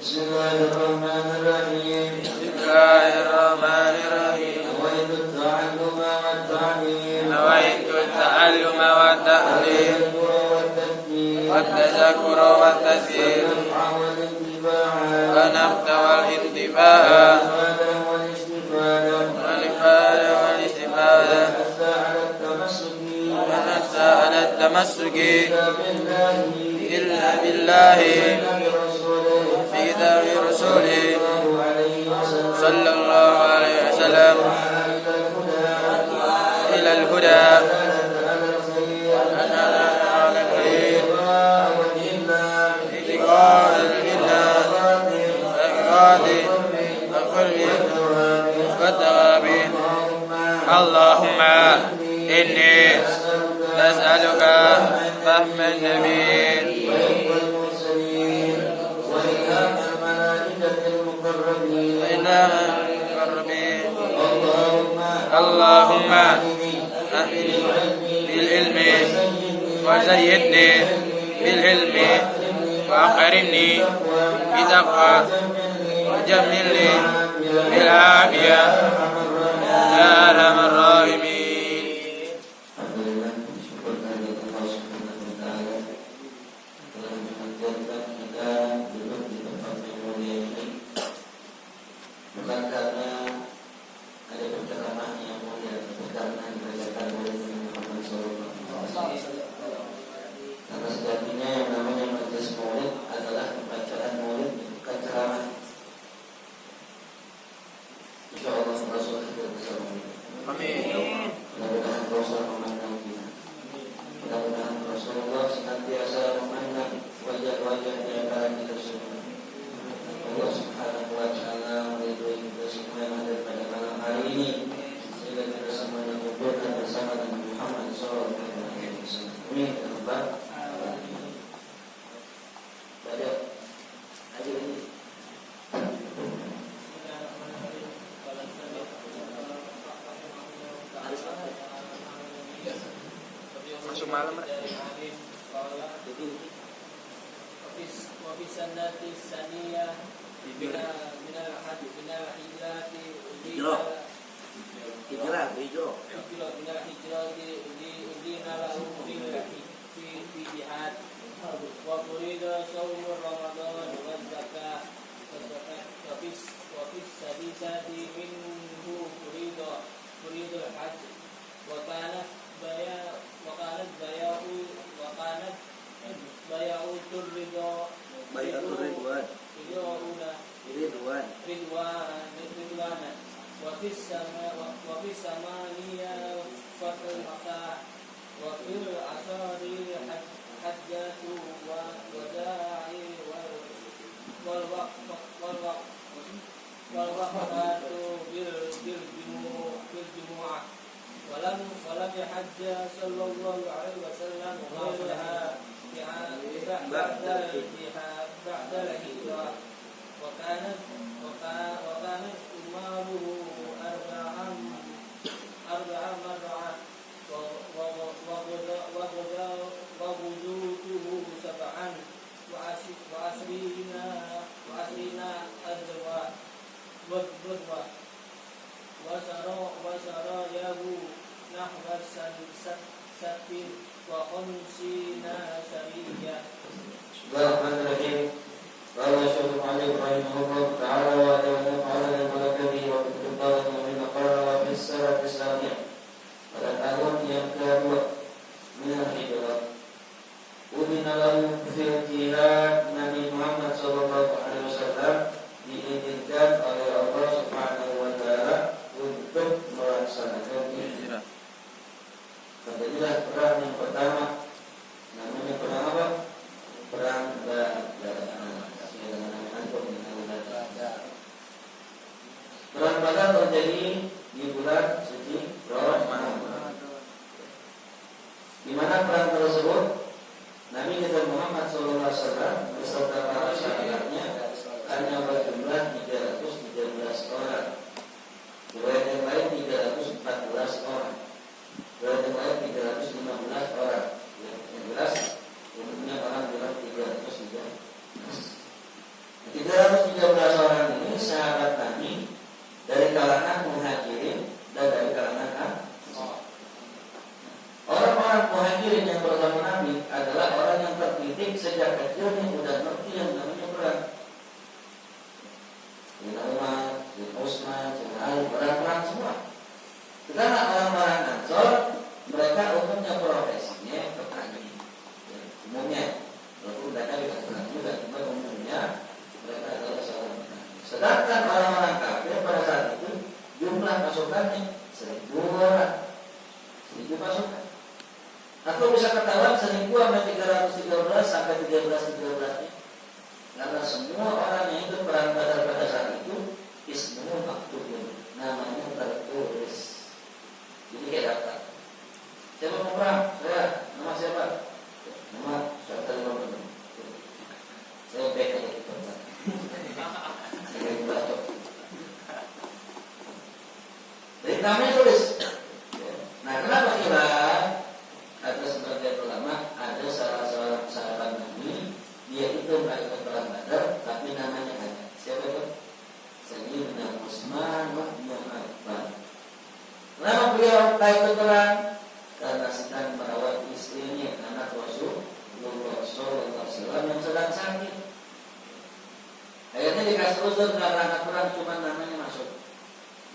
Bismillahirrahmanirrahim. Nawaitu ta'alluma wa ta'lim wa tazakura wa tazkir wa nafta wal intifa'a wal ifada wal istifada wa nafta ala tamassuki illa billahi fi dawi rasuli sallallahu alaihi wasallam إلى الهدى على الخير إتقاء لله وإقراض القلب والثواب اللهم إني أسألك فهم النبي وإلهام المقربين اللهم أحيني بالعلم وزيدني بالعلم وأكرمني بتقوى وجملني بالعافية يا أرحم الراحمين. Bukan karena ada perkataan yang mulia, karena diberikan oleh Muhammad SAW. Karena sejatinya yang namanya majelis maulid adalah pembacaan maulid, bukan ceramah. InsyaAllah Rasulullah kita bersama. Amin. Mudah-mudahan Rasulullah memandang kita. Mudah-mudahan Rasulullah senantiasa memandang wajah-wajah di antara kita semua. Allah Subhanahu wa Ta'ala meridhoi kita semua yang ada pada malam hari ini, sehingga kita semua dikumpulkan bersama dengan Muhammad SAW. Amin. Terima Baca aja ini. Masuk malam, Pak. Jadi وبسنة الثانية من الهجرة من الهجرة أذين له في جهاد وفرض صوم رمضان والزكاة وفي السادسة منه فرض الحج وكانت بيعة الرضوان وفي الثمانية فتح مكة وفي العشر حجة وداع والوقفة بالجمعة ولم يحج صلى الله عليه وسلم غيرها بعد الهجرة وكانت أماره نحو سبع وخمسين سرية. Bismillahirrahmanirrahim. Qala Syekh Ali rahimahullah ta'ala wa ta'ala wa barakatuhu wa bi'ibadati min qala wa fi sarati saniyah. Pada tahun yang kedua minal hijrah udina lahu fil jihad, Nabi Muhammad sallallahu alaihi wasallam diizinkan oleh Allah Subhanahu wa taala untuk melaksanakan hijrah. Terjadilah perang yang pertama, namanya perang apa? Perang Badar. Perang Badar terjadi di bulan suci Ramadan. Di mana perang tersebut Nabi kita Muhammad SAW beserta para sahabatnya hanya berjumlah 313 orang. Riwayat yang lain 314 orang. Riwayat yang lain 315 orang. Yang jelas umumnya orang bilang 313 orang ini sahabat Nabi dari kalangan muhajirin dan dari kalangan ansar. Orang-orang muhajirin yang bersama Nabi adalah orang yang terdidik sejak kecilnya sudah ngerti yang namanya perang. Sayyidina Umar, Sayyidina Utsman, Sayyidina Ali, perang semua. Karena orang-orang ansar mereka umumnya profesinya petani. Umumnya, walaupun mereka juga perang juga, cuma umumnya mereka adalah seorang petani. Sedangkan orang-orang kafir pada saat itu jumlah pasukannya 1.000 orang, 1.000 pasukan. Atau bisa ketahuan 1.000 sampai 313 sampai 1313 nya. Karena semua orang yang ikut perang Badar pada saat itu ismuhum maktubun, namanya tertulis. Jadi kayak daftar. Siapa mau perang? Saya. Nama siapa? Nama saya terima. Saya baik aja gitu. Saya baca. Jadi namanya tulis. Nah, kenapa kira? Ada sebagian ulama, ada salah seorang sahabat Nabi, dia itu nggak ikut perang Badar, tapi namanya ada. Siapa itu? Sayyidina Utsman bin Affan. Kenapa beliau tak ikut perang? Karena sedang merawat istrinya, anak Rasulullah SAW yang sedang sakit. Akhirnya dikasih uzur nggak berangkat perang, cuma namanya masuk.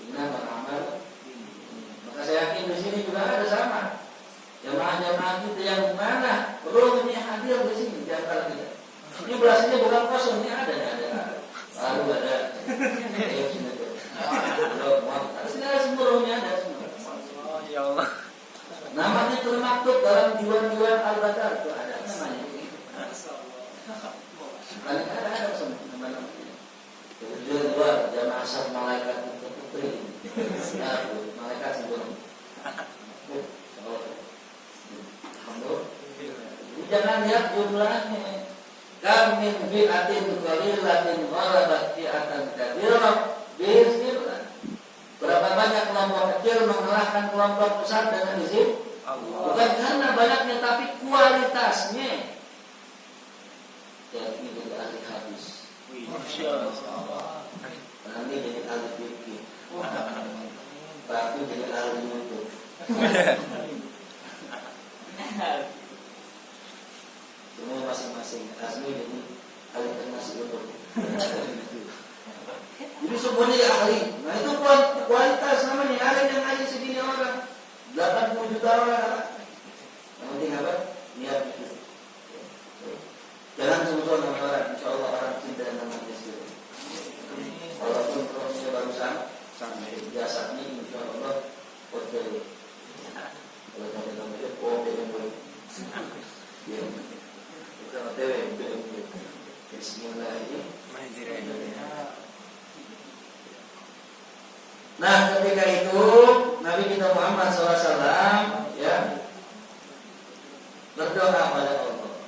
Inna beramal. Maka saya yakin di sini juga ada sama. Jamaah-jamaah kita yang mana rohnya hadir di sini di antara kita. Ini belasnya bukan kosong, ini ada. Baru ada. Ayo sini tuh. Sini ada semua rohnya ada semua. Oh ya Allah. Namanya termaktub dalam diwan-diwan Al-Badar itu ada namanya. Paling ada semua nama-namanya. Kemudian dua jamaah asal malaikat itu putri. Ya, malaikat sebelum. Jangan lihat jumlahnya. Kam min fi'atin qalilatin ghalabat fi'atan katsirah bi'iznillah. Berapa banyak kelompok kecil mengalahkan kelompok besar dengan izin Allah. Bukan karena banyaknya tapi kualitasnya. Jadi jadi ahli hadis. Masyaallah. Nanti jadi ahli fikih. Tapi jadi ahli nubuwah. Semua masing-masing. Asmi jadi ahli nasi untuk. Jadi semuanya ahli. Nah itu kualitas namanya. Ada yang ahli segini orang, 80 juta orang. Yang penting apa? Niat itu. Jangan sungguh nama orang. Insya Allah orang cinta yang namanya itu. Walaupun prosesnya barusan sampai jasadnya insya Allah hotel. Kalau kamu itu hotel. Ya. Bismillahirrahmanirrahim. Nah, ketika itu Nabi kita Muhammad SAW ya berdoa pada Allah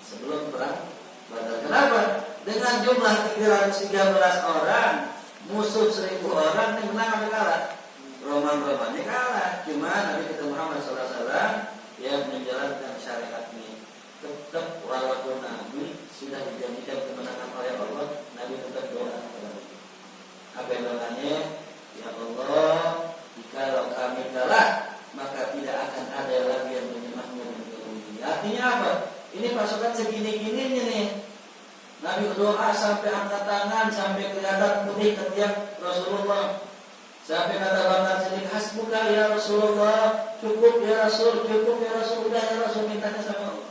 sebelum perang Badar. Kenapa? Dengan jumlah 313 orang, musuh 1.000 orang, ini menang atau kalah? Roman-Romannya kalah. Cuma Nabi kita Muhammad SAW yang menjalankan syariatnya. Tetap walaupun Nabi sudah dijanjikan kemenangan oleh Allah, Nabi tetap doa kepada Allah. Apa yang doanya? Ya Allah, jika maka mintalah, maka tidak akan ada lagi yang menyembahmu dan menyembah. Artinya apa? Ini pasukan segini-gininya nih. Nabi berdoa sampai angkat tangan, sampai kelihatan putih ketiak Rasulullah. Sampai kata Bakar Siddiq, hasbuka ya Rasulullah, cukup ya Rasul, cukup ya Rasul, udah ya Rasul, mintanya sama Allah.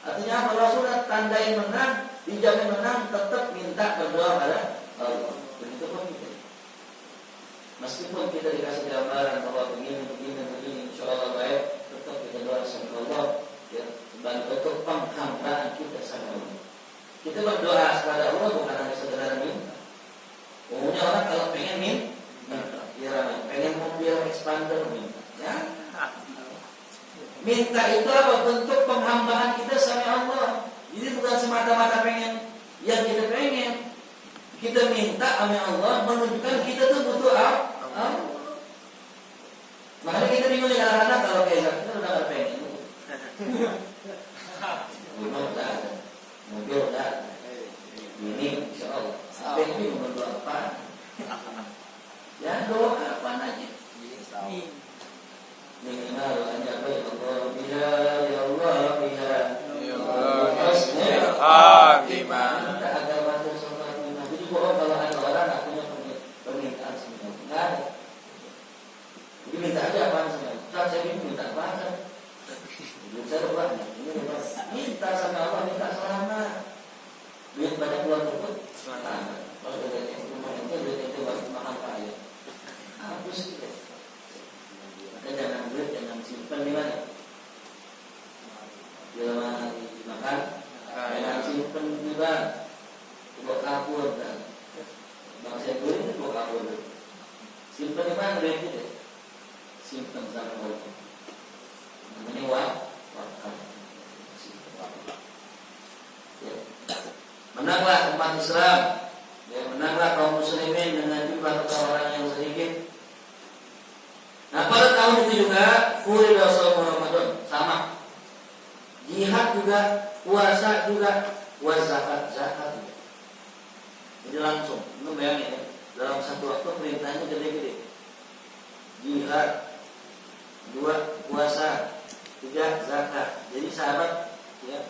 Artinya apa? Rasul tandai menang, dijamin menang, tetap minta berdoa pada Allah. Begitu pun kita. Meskipun kita dikasih gambaran bahwa begini, insya Allah baik, tetap kita doa sama Allah, ya, sebagai bentuk penghambaan kita sama Allah. Kita berdoa kepada Allah bukan hanya sekedar minta. Umumnya orang kalau pengen minta, ya, pengen mobil expander minta, ya. Minta itu apa? Bentuk penghambaan kita sama Allah. Jadi bukan semata-mata pengen yang kita pengen. Kita minta sama Allah menunjukkan kita tuh butuh Allah. Makanya kita bingung kadang-kadang kalau kayak kita udah gak pengen. Rumah udah ada, mobil udah ada. Ini insya Allah. Sampai bingung berdoa apa? Ya doa apa aja. Minimal hanya apa ya Allah biha ya Allah biha Ya Allah Hatimah. Kita agar baca sholat lima. Jadi bohong kalau ada orang nggak punya permintaan sebenarnya. Nggak ada. Jadi minta aja apaan sebenarnya. Saat saya minta apa? Belum saya lupa. Ini minta sama Allah, minta selamat. Duit banyak keluar terus. Selamat. Kalau duit yang rumah itu baru makan kaya. Habis gitu. Maka jangan duit, jangan simpan di mana? Di rumah dimakan. Jangan simpan di bank. Bawa kabur kan. Bangsa duit itu bawa kabur. Simpan di mana duit itu? Simpan sama Allah. Namanya wakaf. Ya. Menanglah umat Islam, ya, menanglah kaum muslimin dengan jumlah orang yang sedikit. Nah pada tahun itu juga Furida Shaum Ramadan sama. Jihad juga, puasa juga, zakat juga. Jadi langsung, lu bayangin ya, dalam satu waktu perintahnya gede-gede. Jihad, 2 puasa, 3 zakat. Jadi sahabat ya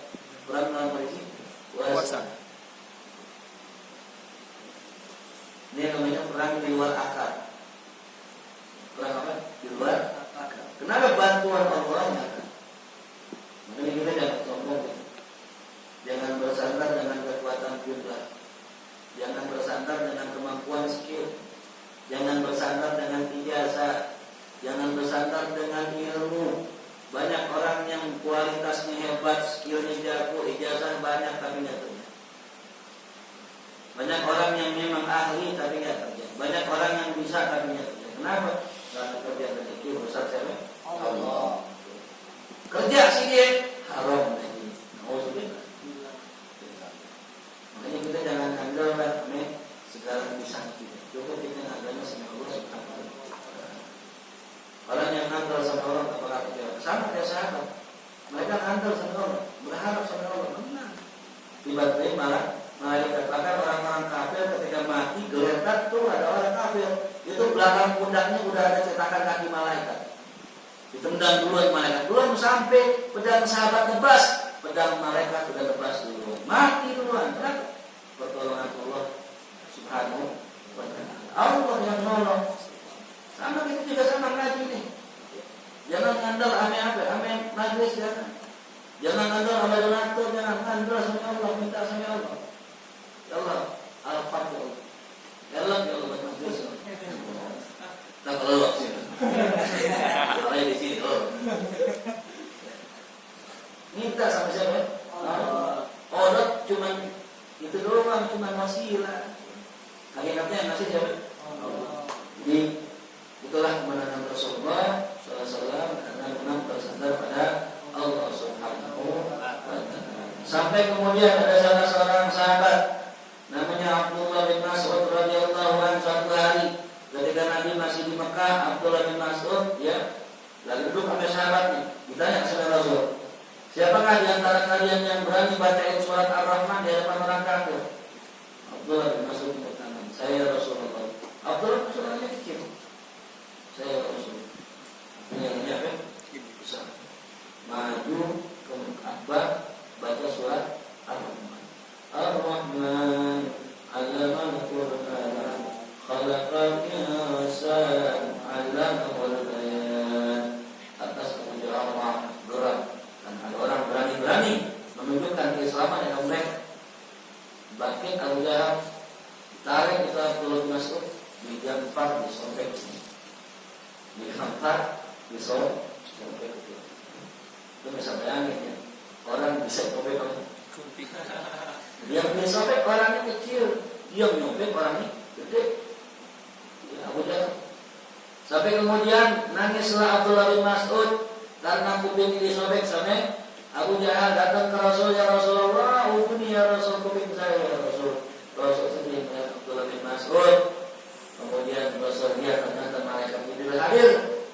perang dalam kondisi puasa. Ini namanya perang di luar akal. Perang apa? Di luar akal. Kenapa bantuan Allah nyata? Makanya kita jangan sombong. Jangan bersandar dengan kekuatan jumlah. Jangan bersandar dengan kemampuan skill. Jangan bersandar dengan ijazah. Jangan bersandar dengan ilmu. Banyak orang yang kualitasnya hebat, skillnya jago, ijazah banyak tapi nggak kerja. Banyak orang yang memang ahli tapi nggak kerja. Banyak orang yang bisa tapi nggak kerja. Kenapa? Karena kerja rezeki urusan siapa? Allah. Kerja sih dia haram lagi. Makanya kita jangan andal lah, segala bisa kita. Cukup kita andalnya sama Allah Subhanahu wa Ta'ala. Orang yang andal sama Allah apakah kerja? Sama kayak sahabat. Mereka andal sama Allah, berharap sama Allah, menang. Tiba-tiba malah malaikat, bahkan orang-orang kafir ketika mati geletak tuh ada orang kafir itu belakang pundaknya udah ada cetakan kaki malaikat. Ditendang duluan malaikat, belum sampai pedang sahabat nebas, pedang malaikat sudah nebas duluan, mati duluan. Kenapa? Pertolongan Allah Subhanahu wa Ta'ala. Allah yang nolong. Sama kita juga sama ngaji nih. Jangan ngandal ame-ame, ame majlis jangan. Jangan ngandal sama donatur, jangan ngandal sama Allah, minta sama Allah. Ya Allah, Al-Fatihah. Ya Allah, ya Allah majlis. Tak kalau sih. Soalnya di sini minta sama siapa? Allah. Orang cuman itu doang, cuman wasilah. Hakikatnya masih siapa? Allah. Jadi itulah kemenangan Rasulullah SAW karena memang bersandar pada Allah Subhanahu wa Ta'ala. Sampai kemudian ada salah seorang sahabat namanya Abdullah bin Mas'ud radhiyallahu anhu suatu hari ketika Nabi masih di Mekah, Abdullah bin Mas'ud ya lagi duduk sama sahabatnya. Ditanya sama Rasul, siapakah di antara kalian yang berani bacain surat Ar-Rahman di hadapan orang kafir? Abdullah bin Mas'ud berkata, saya Rasulullah. Abdullah bin Mas'ud kecil. Saya Rasul. disobek itu. Lu bisa bayangin ya, orang bisa sobek apa? Yang disobek orangnya kecil, yang nyobek orangnya gede. Ya, Abu Jahal. Sampai kemudian nangislah Abdullah bin Mas'ud karena kuping disobek. Sampai Abu Jahal datang ke Rasul, ya Rasulullah, ubuni ya Rasul kuping saya ya Rasul. Rasul sedih melihat Abdullah bin Mas'ud. Kemudian Rasul lihat ternyata malaikat Jibril hadir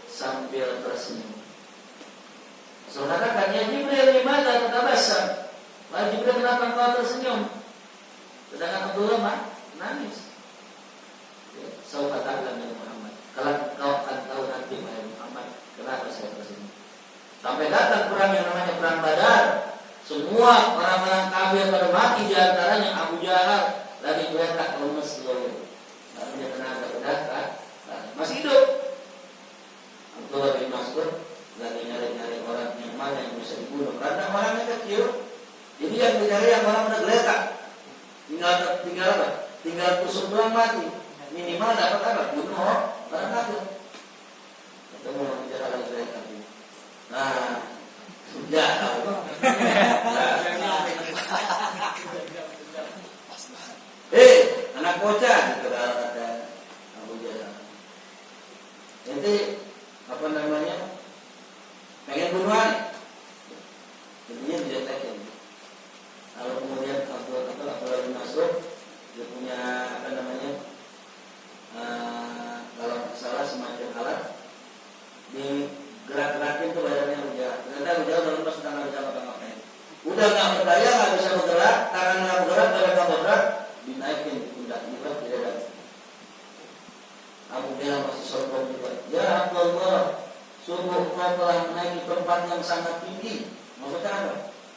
sambil tersenyum. Rasul katakan, ya Jibril, gimana tatabassam? Wahai Jibril, kenapa engkau tersenyum? Sedangkan Abdullah nangis. Ya, saya katakan ya Muhammad, kalau kau akan tahu nanti wahai Muhammad, kenapa saya tersenyum. Sampai datang perang yang namanya perang Badar. Semua orang-orang kafir pada mati, di antaranya Abu Jahal lagi geletak lemes loh. Dia tenaga udah masih hidup. Abdullah bin Mas'ud lagi nyari-nyari orang yang mana yang bisa dibunuh karena orangnya kecil. Jadi yang dicari yang orang udah geletak. Tinggal apa? Tinggal tusuk doang mati. Minimal dapat apa? Bunuh orang kafir. Ketemu orang bicara lagi geletak. Nah, sudah. Anak bocah gitu kalau ada Abu Jahal. Nanti apa namanya? Pengen bunuhan. Jadinya dijetekin. Lalu kemudian Abdullah bin Mas'ud dia punya apa namanya? Kalau tidak salah semacam alat digerak-gerakin tuh badannya Abu Jahal. Ternyata Abu Jahal dalam pas tangan Abu Jahal ngapain? Udah nggak berdaya, nggak bisa bergerak, tangan nggak bergerak, badan nggak bergerak, dinaikin di pundak juga tidak ada. Abu Jahal masih sombong juga. Ya Abdullah, sungguh kau telah menaiki tempat yang sangat tinggi. Maksudnya apa?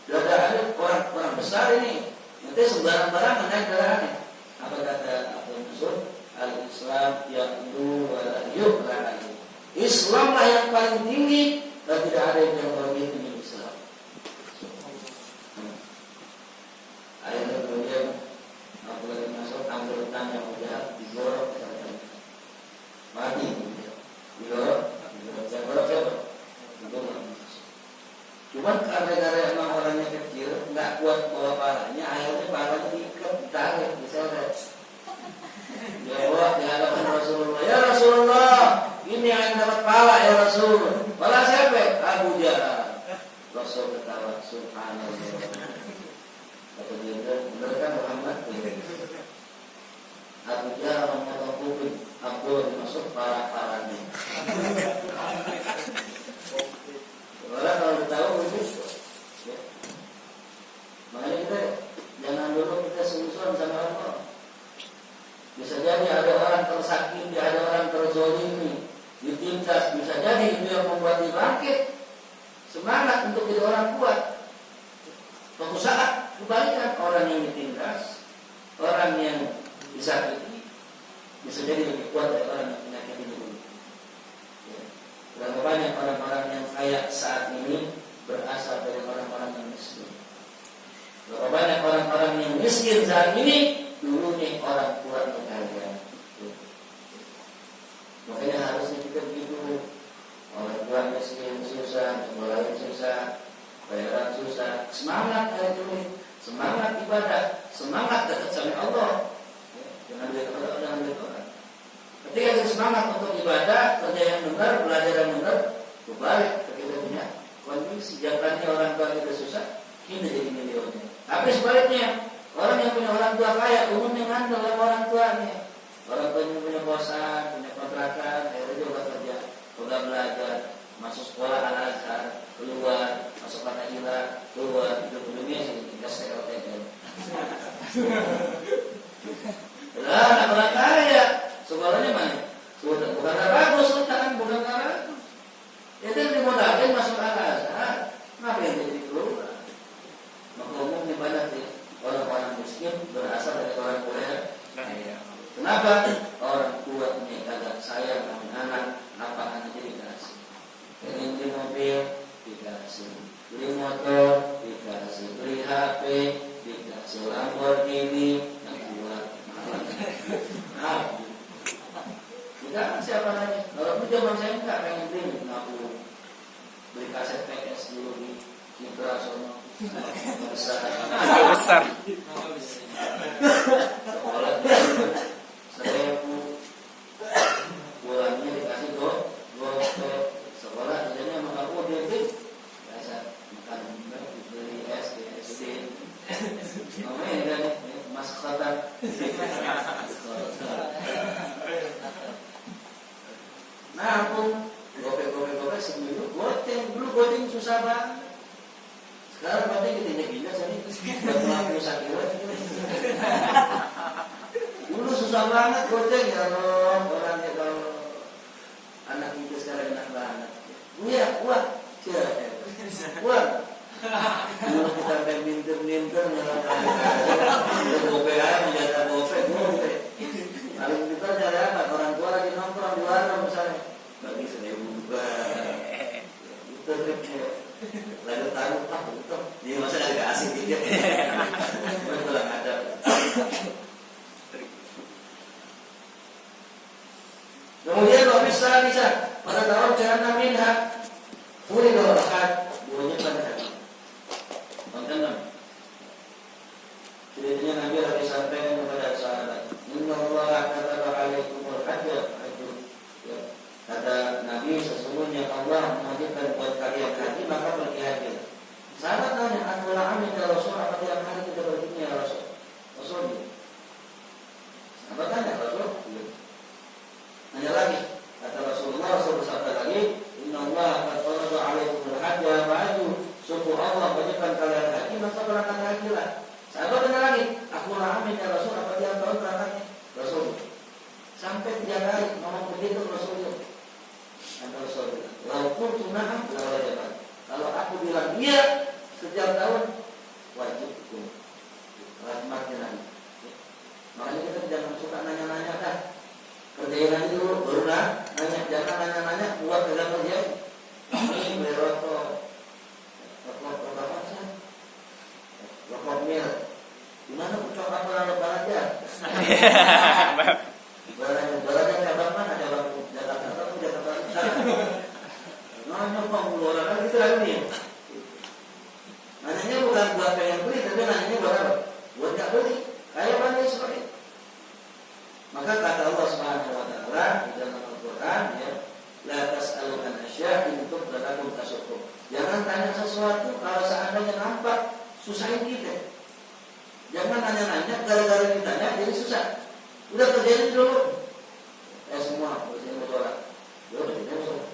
Sudah ada orang besar ini. Nanti sembarang-barang naik darahnya. Apa kata Abdul Mas'ud? Al-Islam yaqdu wa la yuqra. Islamlah yang paling tinggi dan tidak ada yang lebih tinggi Islam. Akhirnya kemudian Abdullah bin Mas'ud ambil tangan Abu Jahal digorok mati. Digorok siapa? Cuman karena emang orangnya kecil, nggak kuat bawa parahnya, akhirnya parahnya diikat, ditarik, diseret. Dia bawa di hadapan Rasulullah. Ya Rasulullah, ini yang dapat pala ya Rasul. Pala siapa? Abu Jahal. Rasul ketawa, subhanallah. Kata dia, benar kan Muhammad? Abu Jahal memotong kuping Abdullah bin Mas'ud parah-parahnya. Orang kalau tahu begitu. Ya. Makanya kita jangan dulu kita sungguh-sungguh sama Allah. Bisa jadi ada orang tersakiti, ada orang terzolimi, ditindas. Bisa jadi itu yang membuat dia bangkit, semangat untuk jadi orang kuat. Suatu saat kebalikan, orang yang ditindas, orang yang disakiti, bisa jadi lebih kuat dari orang yang menyakiti dulu. Ya. Berapa banyak orang-orang yang kaya saat ini berasal dari orang-orang yang miskin. Berapa banyak orang-orang yang miskin saat ini dulunya orang tuanya kaya. Makanya harusnya kita begitu. Orang tua miskin susah, sekolahin susah, bayaran susah. Semangat hari ini, semangat ibadah, semangat dekat sama Allah. Jangan lihat orang, jangan lihat orang. Ketika kita semangat untuk ibadah, kerja yang benar, belajar yang benar, kebalik kita punya kondisi. Jangannya orang tua kita susah, kita jadi milioner. Tapi sebaliknya, orang yang punya orang tua kaya, umumnya ngandel sama orang tuanya. Orang tuanya punya kosan, punya kontrakan, akhirnya dia udah kerja, udah belajar, masuk sekolah Al-Azhar, keluar, masuk Fatahillah, keluar, hidup-hidupnya sih, tidak sekolah-sekolah. Lah, anak orang kaya, sekolahnya mana? Sudah, bukan bagus, kan bukan bagus. Itu yang dimodalkan masuk Al-Azhar, ngapain jadi keluar? Maka umumnya banyak ya, orang-orang miskin berasal dari orang kaya. Kenapa? Orang tua punya kagak sayang sama anak, apa anak jadi dikasih. Pengen beli mobil, dikasih. Beli motor, dikasih. Beli HP, dikasih. Lamborghini, besar. Besar. Sekolah saya bulannya dikasih gope sekolah jadinya emang aku dia biasa makan beli es di SD namanya kan mas kotak nah aku gope seminggu goceng susah banget sekarang berarti kita gila jadi buat melakukan sakit dulu susah banget goceng ya Allah orangnya kalau anak itu sekarang enak banget wah dulu kita sampai minter gope aja menjaga gope paling pintar nyari apa orang tua lagi nongkrong di warung misalnya bagi 1.000 itu triknya lalu taruh betul dia masa agak asik gitu betul ada. Kemudian bisa pada tahun jangan minha boleh doakan buahnya pada nonton ceritanya Nabi lagi sampaikan kepada sahabat Inna Allah kataba alaikumul hajjah kata Nabi sesungguhnya Allah mewajibkan buat kalian haji maka pergi haji. Sahabat tanya atulah amin ya Rasul apa tiap hari kita pergi ya Rasul sahabat tanya Rasul nanya lagi kata Rasulullah bersabda lagi Inna Allah kataba alaikumul hajjah maju suku Allah wajibkan kalian haji maka berangkat hajilah. Sahabat tanya lagi atulah amin ya Rasul apa tiap tahun berangkatnya Rasul sampai 3 kali ngomong begitu Rasulullah. Rasul laupun tunah lawajaban. Kalau aku bilang iya setiap tahun wajib hukum rahmatnya Nabi. Makanya kita jangan suka nanya-nanya dah. Kerjain aja dulu baru nanya. Jangan nanya-nanya buat dalam kerja. Ini beli rokok apa sih? Rokok mil. Gimana kucok apa lebar aja? Barangnya cabang mana? Cabang Jakarta atau Jakarta Utara? Nanya pengeluaran kan gitu lagi nih. Nanyanya bukan buat pengen beli, tapi nanyanya buat apa? Buat nggak beli. Kayak pandai seperti itu. Maka kata Allah Subhanahu Wa Taala di dalam Al-Quran, ya, la tas'alukan asya untuk berlaku tasukum. Jangan tanya sesuatu kalau seandainya nampak susahin kita. Jangan nanya-nanya gara-gara ditanya jadi susah. Udah kerjain dulu. Semua kerjain motoran. Yo kerjain motoran.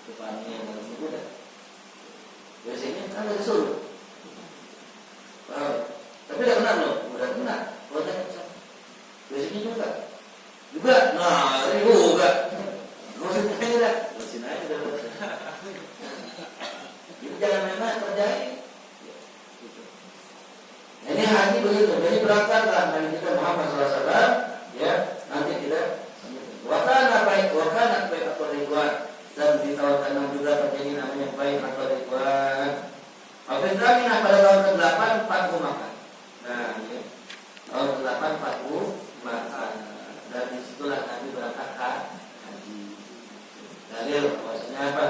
Depannya yang harus udah. Biasanya kan ada disuruh. Tapi udah kenal loh. Udah kenal. Kalau tanya biasanya juga. Nah ini juga. Maksudnya aja dah. Lesin aja dah. Jadi jangan main-main kerjain. Ini haji begitu. Jadi berangkatlah Nabi kita Muhammad SAW. Ya, nanti kita wakana baik atau ridwan dan di tahun ke-6 juga terjadi namanya baik atau ridwan. Apabila pada tahun ke-8 Fathu Makkah. Nah, ya. Tahun ke-8 Fathu Makkah. Dan disitulah Nabi berangkat haji. Dalil bahwasanya apa?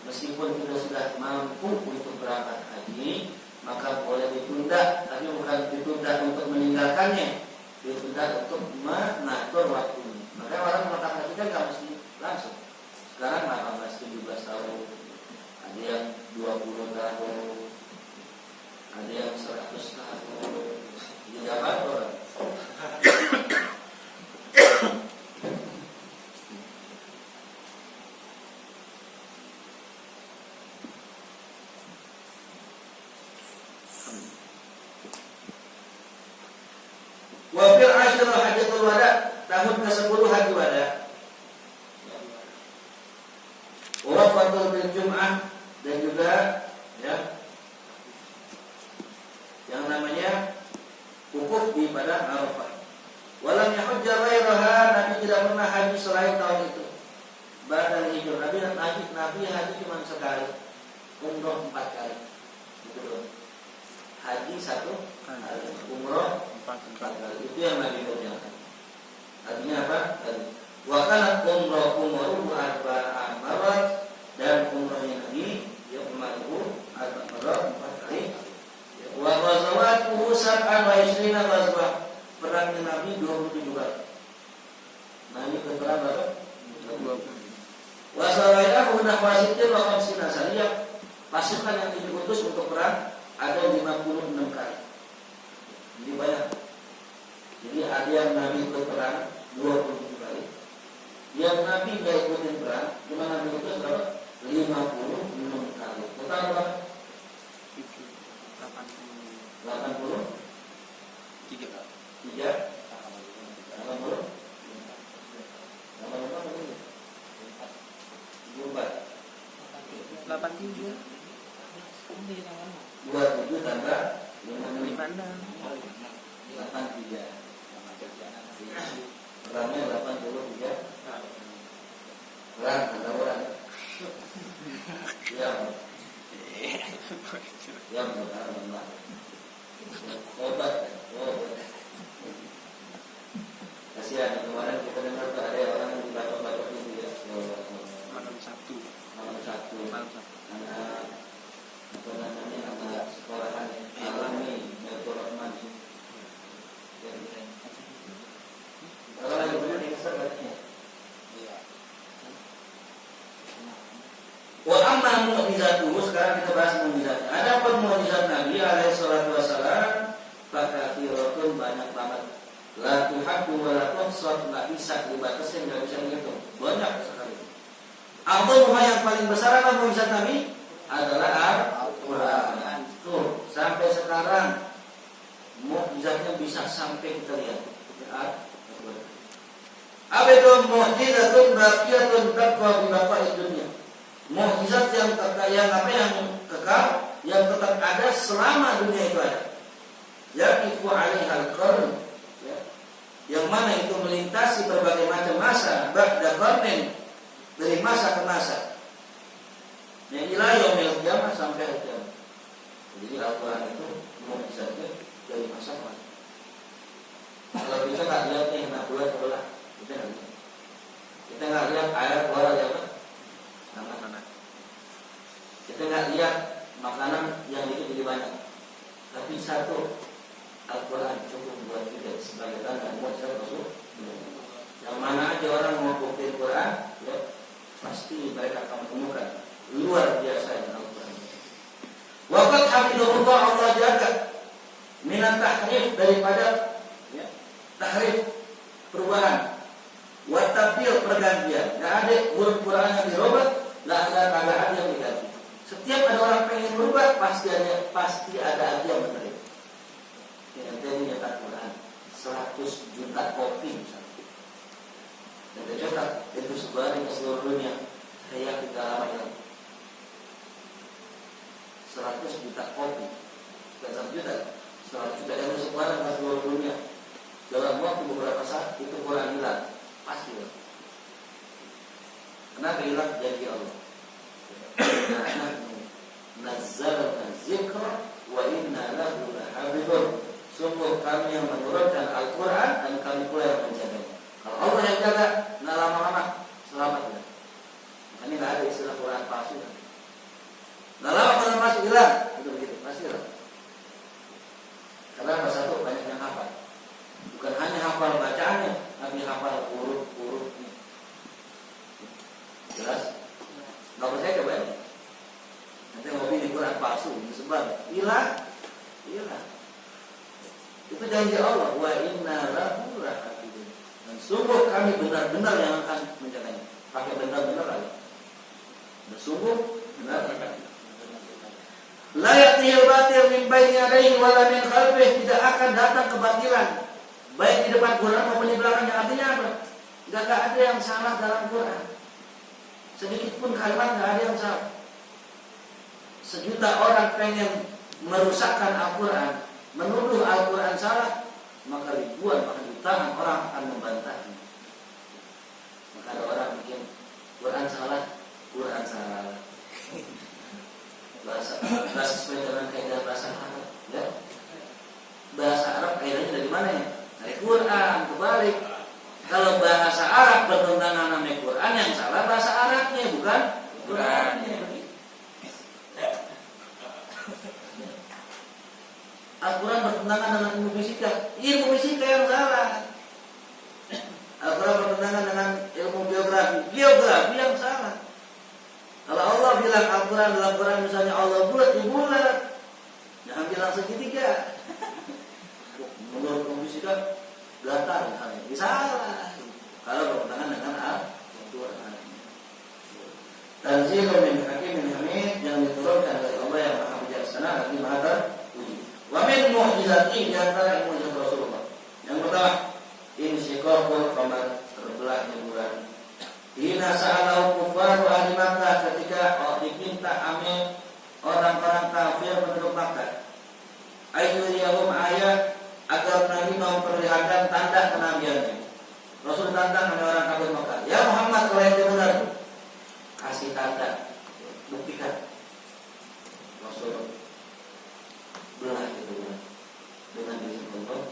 Meskipun kita sudah mampu untuk berangkat haji, maka boleh ditunda, tapi bukan ditunda untuk meninggalkannya. Ditunda untuk mengatur waktunya. Maka orang berangkat haji kan nggak mesti langsung. Sekarang 18-17 tahun, ada yang 20 tahun, ada yang 100 tahun. Jadi apa orang? Wafil asyir hajatul wada, tahun ke-10 haji wada. Wafatul bil Jum'ah, dan juga ya yang namanya wukuf di padang Arafah. Walam yahujja ghairaha, Nabi tidak pernah haji selain tahun itu. Ba'dal hijrah, Nabi haji cuma sekali, umroh 4 kali. Gitu loh. Haji 1 kali, umroh 4 kali. Itu yang Nabi kerjakan. Artinya apa? Wa kana umroh arba'a marat, dan umrohnya Nabi dia umroh 4 kali sab'an wa ishrina ghazwah. Perangnya Nabi 27 kali. Nabi ke perang berapa? 20. Wa sarayahu nahwasitin wa khamsina sariyah. Pasukan yang diutus untuk perang ada 56 kali. Jadi banyak. Jadi ada yang Nabi ikut perang 27 kali. Yang Nabi nggak ikutin perang, cuma Nabi utus berapa? 56 kali. Total berapa? 80. 3 kali. 3. 80. 87. 27 tambah 56. 83. Perangnya 83. Perang ada orang. Yang benar. Obat. Kasihan kemarin kita dengar tuh ada orang yang baca-baca itu ya. Malam Sabtu. Anak apa namanya anak sekolahan alami Metur Rahman. Kalau lagi benar ini sebabnya. Wa amma mu'jizatuhu, sekarang kita bahas mukjizat. Adapun mukjizat Nabi alaihi salatu wasalam fakathiratun, banyak banget. La tuhaddu wa la tuhsad, enggak bisa dibatasin, enggak bisa dihitung. Banyak sekali. Al-Qur'an yang paling besar apa mukjizat Nabi? Adalah Al-Quran. Tuh, sampai sekarang mukjizatnya bisa sampai kita lihat. Abedun mukjizatun baqiyatun tabqa bi baqa'id dunya. Mukjizat yang kekal, yang tetap ada selama dunia itu ada. Yaqifu 'alaihal qarn, ya. Yang mana itu melintasi berbagai macam masa, ba'da qarnin, dari masa ke masa. Yang ila yaumil qiyamah, sampai hari kiamat. Jadi Al-Quran itu mukjizatnya dari masa ke masa. Kalau kita nggak lihat nih anak bulan sebelah, kita nggak lihat air keluar dari apa? Anak-anak. Kita nggak lihat makanan yang itu jadi banyak. Tapi satu, Al-Quran cukup buat kita sebagai tanda mukjizat Rasul. Yang mana aja orang mau bukti Quran, ya, pasti mereka akan menemukan luar biasa yang Al-Quran. Waqad hafidhahullah, Allah jaga minat tahrif, daripada ya, tahrif perubahan, wa tabdil, pergantian. Enggak ada huruf Quran yang dirubah, enggak ada yang diganti. Setiap ada orang pengen berubah, pasti ada arti yang benar. Yang tadi nyetak Quran 100 juta kopi misalnya. Dan dicetak itu sebarin ke seluruh dunia. Kayak kita ramai 100 juta kopi, bukan 1 juta, 100 juta yang sebaran ke seluruh dunia. Dalam waktu beberapa saat itu Quran hilang, pasti. Kenapa hilang? Janji Allah. Nazzalna dzikra wa inna lahu lahafidhun. Sungguh kami yang menurunkan Al-Quran dan kami pula yang menjaganya. Kalau Allah yang jaga, nggak lama-lama selamat ya. Makanya nggak ada istilah Quran palsu. Nggak lama Quran palsu hilang, itu begitu, pasti hilang. Karena satu, banyak yang hafal. Bukan hanya hafal bacaannya, tapi hafal huruf-hurufnya. Jelas? Nggak percaya coba ya? Nanti ngopi di Quran palsu, disebar, hilang. Itu janji Allah, wa inna lahu lahafidhun. Dan sungguh kami benar-benar yang akan menjaganya. Pakai benar-benar lagi. Dan sungguh benar. La ya'tihil batil min baini yadayhi wa la min khalfihi, tidak akan datang kebatilan baik di depan Quran maupun di belakangnya. Artinya apa? Enggak ada yang salah dalam Quran. Sedikit pun kalimat enggak ada yang salah. Sejuta orang pengen merusakkan Al-Quran, menuduh Al-Quran salah, maka ribuan bahkan jutaan orang akan membantahnya. Maka ada orang bikin Quran salah. Bahasa sesuai dengan kaidah bahasa Arab, ya. Bahasa Arab kaidahnya dari mana ya? Dari Quran, kebalik. Kalau bahasa Arab bertentangan sama Quran, yang salah bahasa Arabnya, bukan Qurannya. Al-Quran bertentangan dengan ilmu fisika. Ilmu fisika yang salah. Al-Quran bertentangan dengan ilmu geografi yang salah. Kalau Allah bilang Al-Quran dalam Quran misalnya Allah bulat, ya bulat. Jangan bilang segitiga. Menurut ilmu fisika datar misalnya, ini salah. Kalau bertentangan dengan Al-Quran. Tanzilun min hakimin hamid, yang diturunkan dari Allah yang maha bijaksana lagi maha terpuji. Wa min mu'jizati, di antara mukjizat Rasulullah. Yang pertama, insyiqaqul qamar, terbelahnya bulan. Hina sa'alahu kufaru ahli Makkah, ketika diminta amin orang-orang kafir penduduk Makkah. Ayyuriyahum ayat, agar Nabi memperlihatkan tanda kenabiannya. Rasul tantang oleh orang kafir Makkah. Ya Muhammad, kalau itu benar, kasih tanda, buktikan. Rasul belah itu dengan izin Allah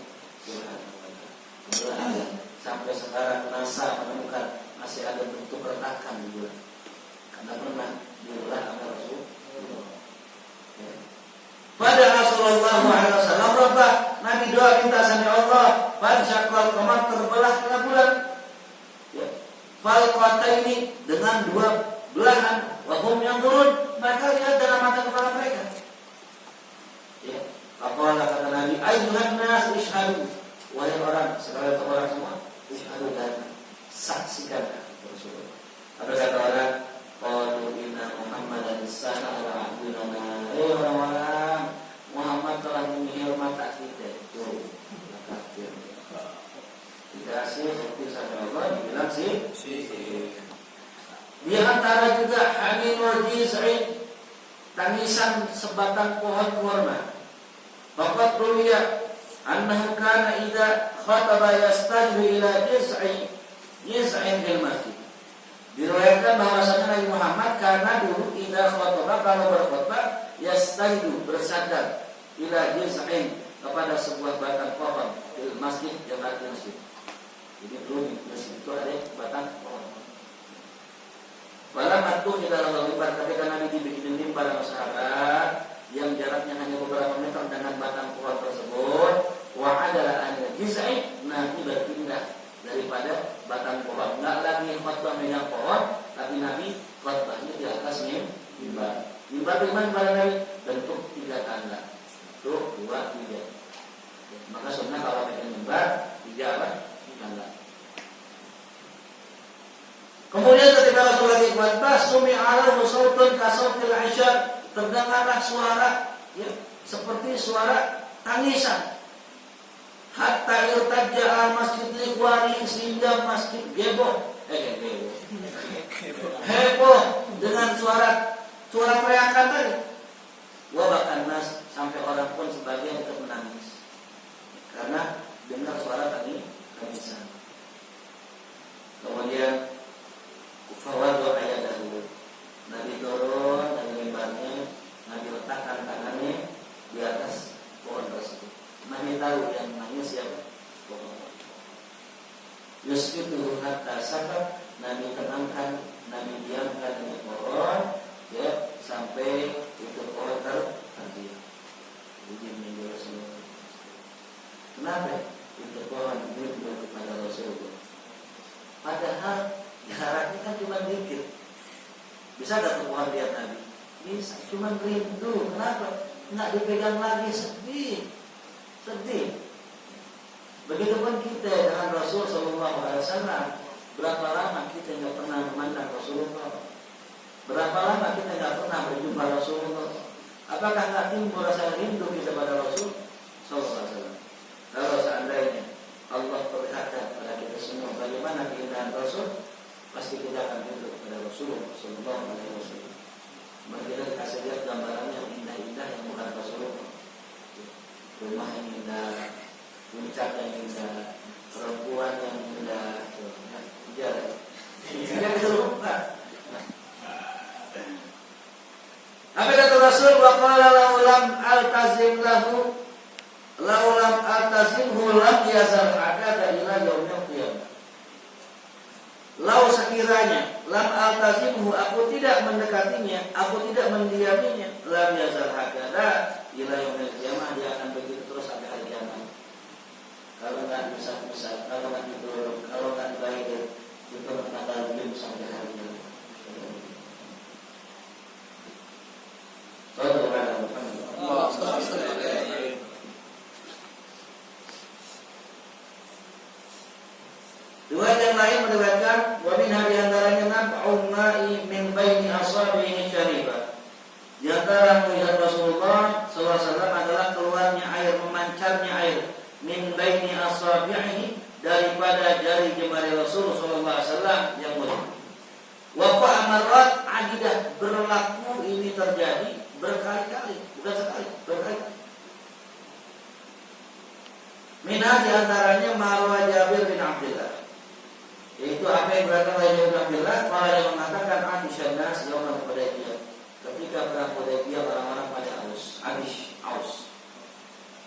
Subhanahu wa ta'ala. Belah sampai sekarang NASA menemukan masih ada bentuk retakan di bulan. Karena pernah dibelah oleh Rasul. Pada Rasulullah SAW, Rabbah, Nabi doa minta sama Allah, Fadsyaqal qamar, terbelahlah bulan. Ya. Falqata ini dengan dua belahan, wahum yang turun, mereka lihat dalam mata kepala mereka. Ya. Apa kata Nabi, ayyuhan nas ishhadu, wahai orang, sekalian orang semua, ishhadu, dan saksikan Rasulullah. Apa kata orang, qalu inna Muhammadan sahara abduna. Orang-orang, Muhammad telah menyihir mata kita. Itu kafir. Dikasih bukti sama Allah, dibilang sihir. Di antara juga haninul jiz'in, tangisan sebatang pohon kurma. Faqad ruwiya annahu kana idza khataba yastadhu ila jiz'in fil masjid. Diriwayatkan bahwasanya Nabi Muhammad karena dulu idza khataba, kalau berkhutbah, yastadhu, bersandar ila jiz'in, kepada sebuah batang pohon di masjid, yang ada di masjid. Jadi dulu di masjid itu ada batang pohon. Walam atuh di dalam mimbar, ketika Nabi dibikin mimbar masyarakat yang jaraknya hanya beberapa meter dengan batang pohon tersebut, wa adalah an jiz'in, Nabi berpindah daripada batang pohon, enggak lagi khutbah megang pohon, tapi Nabi khutbahnya di atas mimbar. Mimbar bagaimana pada Nabi? Bentuk 3 tanda. 1, 2, 3. Maka sunnah kalau bikin mimbar 3 apa? Tanda. Kemudian ketika Rasul lagi khutbah, sumi'alahu sautun kasautil aisyar, terdengarlah suara, ya, seperti suara tangisan. Hatta irtajja al-masjid liqwari, sehingga masjid heboh dengan suara teriakan tadi. Wa bahkan nas, sampai orang pun sebagian ikut menangis karena dengar suara tadi tangisan. Kemudian fawadu ayadahu, Nabi turun dari mimbarnya, Nabi letakkan tangannya di atas pohon tersebut. Nabi tahu yang nangis siapa? Pohon. Yusbitu hatta sakat, Nabi tenangkan, Nabi diamkan di pohon, ya, sampai itu pohon terdiam. Jadi menjadi Rasulullah. Kenapa? Itu pohon itu kepada Rasulullah. Padahal jaraknya kan cuma dikit. Bisa gak pohon lihat Nabi? Bisa, cuma rindu. Kenapa? Nggak dipegang lagi, sedih. Begitupun kita dengan Rasul Sallallahu Alaihi Wasallam. Berapa lama kita nggak pernah memandang Rasulullah? Berapa lama kita nggak pernah berjumpa Rasulullah? Apakah nggak timbul rasa rindu kita pada Rasul Sallallahu Alaihi Wasallam? Kalau seandainya Allah perlihatkan pada kita semua bagaimana keindahan Rasul, pasti kita akan rindu kepada Rasulullah Sallallahu Alaihi Wasallam. Mari kita dikasih lihat gambarannya yang indah-indah yang bukan Rasulullah. Rumah yang indah, puncak yang indah, perempuan yang indah, jangan lupa. Apa kata Rasul? Wa qala laulam altazim lahu, laulam altazimhu lam yazal hakada ila yaumil qiyamah. Lau sekiranya lam altazimhu, aku tidak mendekatinya, aku tidak mendiaminya, lam yazal hakada ila yaumil qiyamah, dia akan begitu terus sampai hari hidup sampai hari ini. Sallallahu alaihi wasallam. Riwayat yang lain meriwayatkan wa min di antaranya nab'un ma'i min baini asabihi syarifah. Di antara mujizat Rasulullah SAW adalah keluarnya air, memancarnya air min baini asabihi daripada jari jemari Rasul SAW yang mulia. Wa amarat adidah, berlaku ini terjadi berkali-kali, bukan sekali, berkali-kali. Minha di antaranya marwa Jabir bin Abdullah, yaitu apa yang berkata oleh Jabir bin Abdullah, para yang mengatakan Abishan nas yaumal Hudaybiyah, ketika perang Hudaybiyah orang-orang pada aus.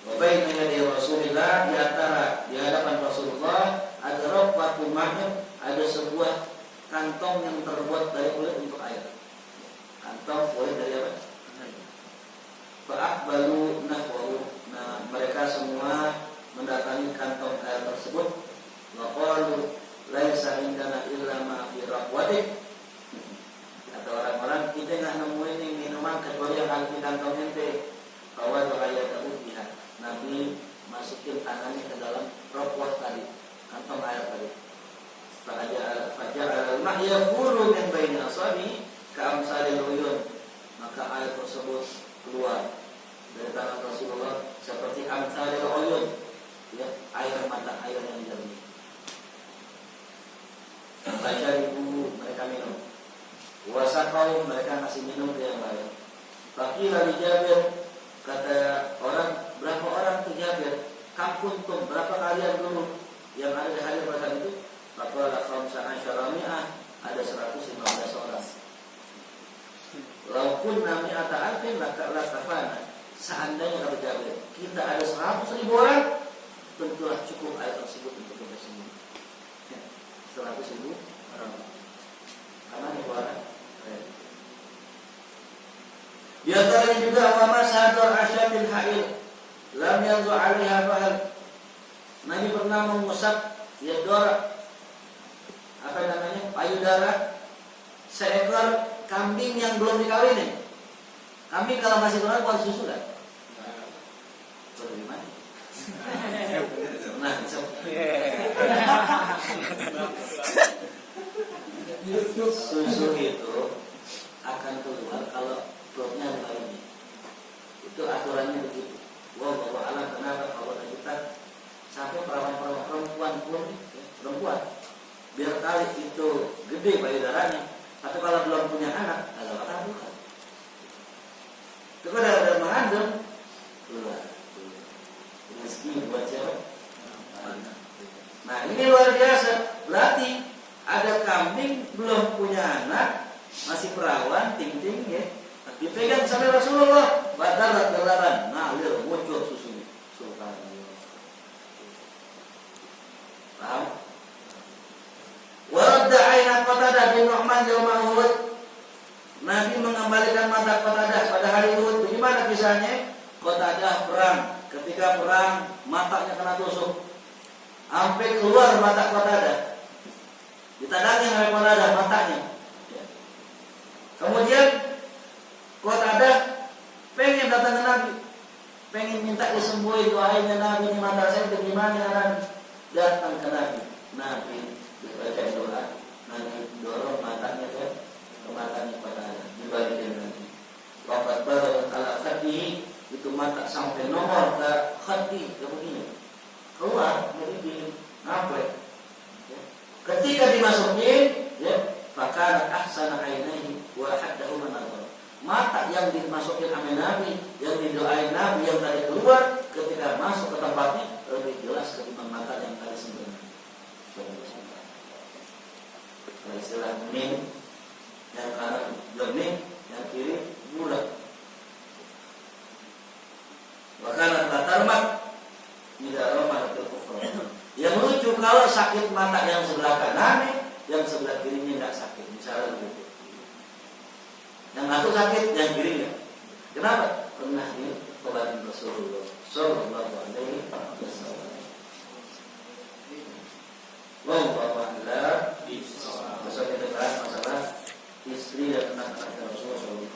Wa baina yaday Rasulillah, di antara di hadapan Rasulullah ada raqatul ma'in, ada sebuah kantong yang terbuat dari kulit untuk air. Kantong kulit dari apa? Fa'aqbalu nahwahu. Nah, mereka semua mendatangi kantong air tersebut. Wa qalu laisa indana illa ma fi raqwatik. Kata orang-orang, kita enggak nemuin yang minuman kecuali yang ada di kantong ente. Bahwa ayatahu fiha. Nabi masukin tangannya ke dalam raqwah tadi, kantong air tadi. Faja'al al-ma'ya furu min baini asabi ka'amsalil uyun. Maka air tersebut keluar dari tangan Rasulullah seperti amsalil uyun, ya, air mata air yang jernih. Fajaribu, mereka minum. Wasaqau, mereka ngasih minum ke yang lain. Faqila li Jabir, kata orang, berapa orang ke Jabir? Kam kuntum, berapa kalian dulu yang ada di hari pada itu? Faqala khamsa asyara mi'ah, ada 115 orang. Lau kunna mi'ata alfin laka kafana. Seandainya kata Jabir, kita ada 100.000 orang, tentulah cukup air tersebut untuk kita semua. 100.000 orang. Karena ini orang. Di antaranya juga wama sadar asyatil ha'il lam yanzu 'alaiha fahal. Nabi pernah mengusap yador, apa namanya, payudara seekor kambing yang belum dikawinin. Kambing kalau masih berat buat susu kan? Bagaimana? Nah, susu itu akan keluar kalau perutnya dikawinin. Itu aturannya begitu. Wallahu a'lam. Kenapa kalau kita sampai perempuan pun, perempuan biar kali itu gede payudaranya, tapi kalau belum punya anak, agak bakal bukan. Itu kalau ada mengandung, keluar. Rezeki buat siapa? Nah, ini luar biasa. Berarti ada kambing belum punya anak, masih perawan, ting-ting, ya. Dipegang sampai Rasulullah, badarat-dalaran, ngalir, muncul susunya. Subhanallah. Paham? Waradda aina Qatadah bin Nu'man yauma Uhud. Nabi mengembalikan mata Qatadah pada hari Uhud. Bagaimana kisahnya? Qatadah perang. Ketika perang, matanya kena tusuk. Sampai keluar mata Qatadah. Ditandangin oleh Qatadah matanya. Kemudian Qatadah pengen datang ke Nabi, pengen minta disembuhin, doainnya Nabi, ini mata saya bagaimana Nabi. Datang ke Nabi. Nabi baca doa, Nabi dorong matanya ke matanya Qatadah, dibalikin lagi. Waqad barat ala khaddihi, itu mata sampai nomor ke khaddi, ke begini. Keluar dari di ngaplek. Ya. Ketika dimasukin, ya, fakana ahsana ainaihi wa haddahu manadhar. Mata yang dimasukin sama Nabi, yang didoain Nabi yang tadi keluar, ketika masuk ke tempatnya lebih jelas ketimbang mata yang tadi sebenarnya. Istilah min, yang kanan jernih, yang kiri bulat. Bahkan tarmak tidak ramah itu kufur. Yang lucu kalau sakit mata yang sebelah kanan, yang sebelah kirinya tidak sakit, misalnya begitu. Yang satu sakit, yang kirinya. Kenapa? Pernah diobatin Rasulullah Sallallahu Alaihi Wasallam. Wallahu a'lam bishawab. istri dan anak-anak Rasulullah SAW.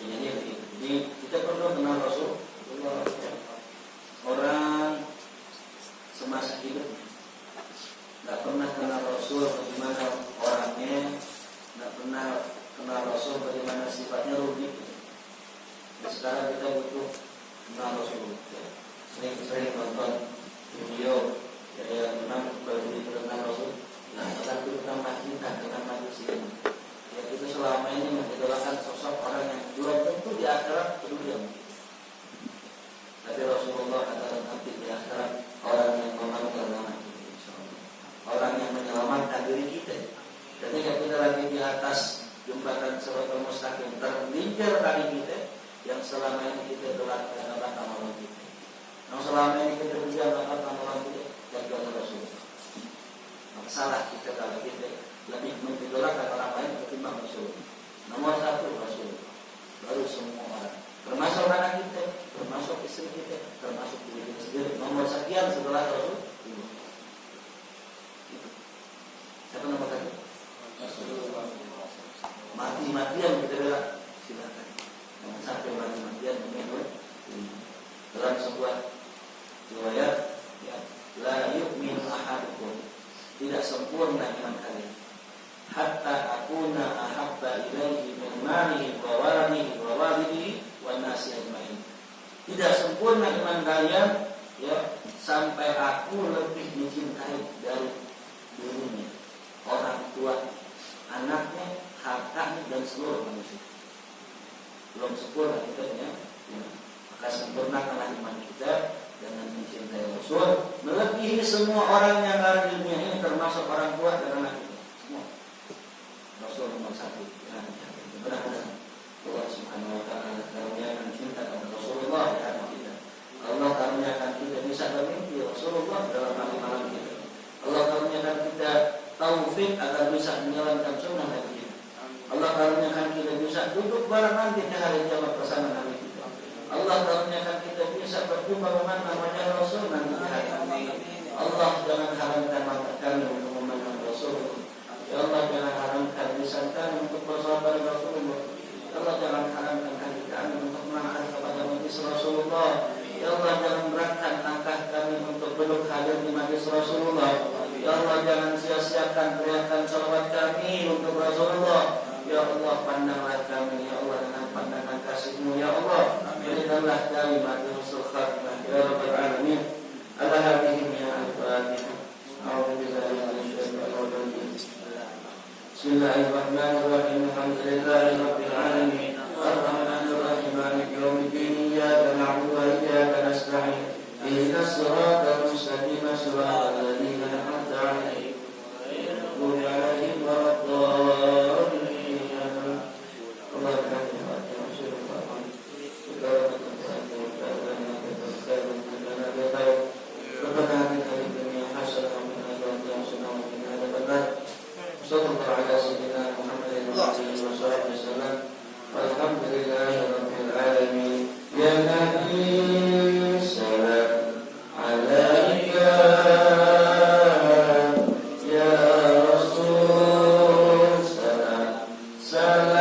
Jadi kita perlu kenal Rasulullah. Orang semasa hidup nggak pernah kenal Rasul bagaimana orangnya, nggak pernah kenal Rasul bagaimana sifatnya, rugi. Dan sekarang kita butuh kenal Rasul. Sering nonton video yang memang berbudi tentang Rasul. Nah, tetapi tentang cinta dengan manusia. Ya, itu selama ini mengidolakan sosok orang yang belum tentu di akhirat peduli. Tapi Rasulullah adalah nanti di akhirat orang yang menyelamatkan orang yang menyelamatkan diri kita. Ketika kita lagi di atas jembatan Shiratal Mustaqim, tergelincir kaki kita yang selama ini kita idolakan adalah amalan kita. Yang selama ini kita berjuang adalah amalan kita dan juga Rasul. Maka salah kita kalau kita lebih mengidolakan orang lain ketimbang Rasul. Nomor satu Rasul, baru semua orang, termasuk anak kita, termasuk istri kita, termasuk diri kita sendiri. Nomor sekian setelah Rasul. Siapa nomor satu? Rasulullah. Mati-matian kita bela, silakan. Jangan sampai mati-matian menurut dalam sebuah riwayat, ya, la yu'min ahadukum, tidak sempurna iman kalian hatta akuna ahabba ilaihi min malihi wa waladihi wa walidihi wa nasi ajmain. Tidak sempurna iman kalian, ya, sampai aku lebih dicintai dari dirinya, orang tua, anaknya, hartanya, dan seluruh manusia. Belum sempurna kita, ya. Maka sempurnakanlah iman kita dengan mencintai Rasul melebihi semua orang yang ada di dunia ini, termasuk orang tua dan anak kita semua. Rasul nomor satu. Benar-benar Allah Subhanahu Wa Taala karuniakan cinta kepada Rasulullah di hati kita. Allah karuniakan kita bisa bermimpi Rasulullah dalam malam kita. Allah karuniakan kita taufik agar bisa menjalankan sunnah Nabi kita. Allah karuniakan kita bisa duduk bareng nanti di hari kiamat bersama Nabi kita. Allah karuniakan kita bisa berjumpa memandang wajah Rasul nanti di hari kiamat. Allah jangan haramkan mata kami untuk memandang Rasul. Ya Allah jangan haramkan lisan kami untuk bersahabat dengan Rasulullah. Ya Allah jangan haramkan hati kami untuk mengangkat kepada majlis Rasulullah. Ya Allah jangan beratkan langkah kami untuk duduk hadir di majlis Rasulullah. Ya Allah jangan sia-siakan teriakan salawat kami untuk Rasulullah. Ya Allah pandanglah kami, ya Allah dengan pandangan kasih-Mu, ya Allah. Berikanlah kami husnul khatimah ya rabbal alamin. Ala hadhihi ya al-fatihah. A'udzu billahi minasy syaithanir rajim. Bismillahirrahmanirrahim. Alhamdulillahi rabbil alamin. Ar-rahmanir rahim. Maliki yaumiddin. Iyyaka na'budu wa iyyaka nasta'in. Ihdinas siratal mustaqim. Siratal ladzina an'amta 'alaihim ghairil maghdubi 'alaihim waladdallin. Salam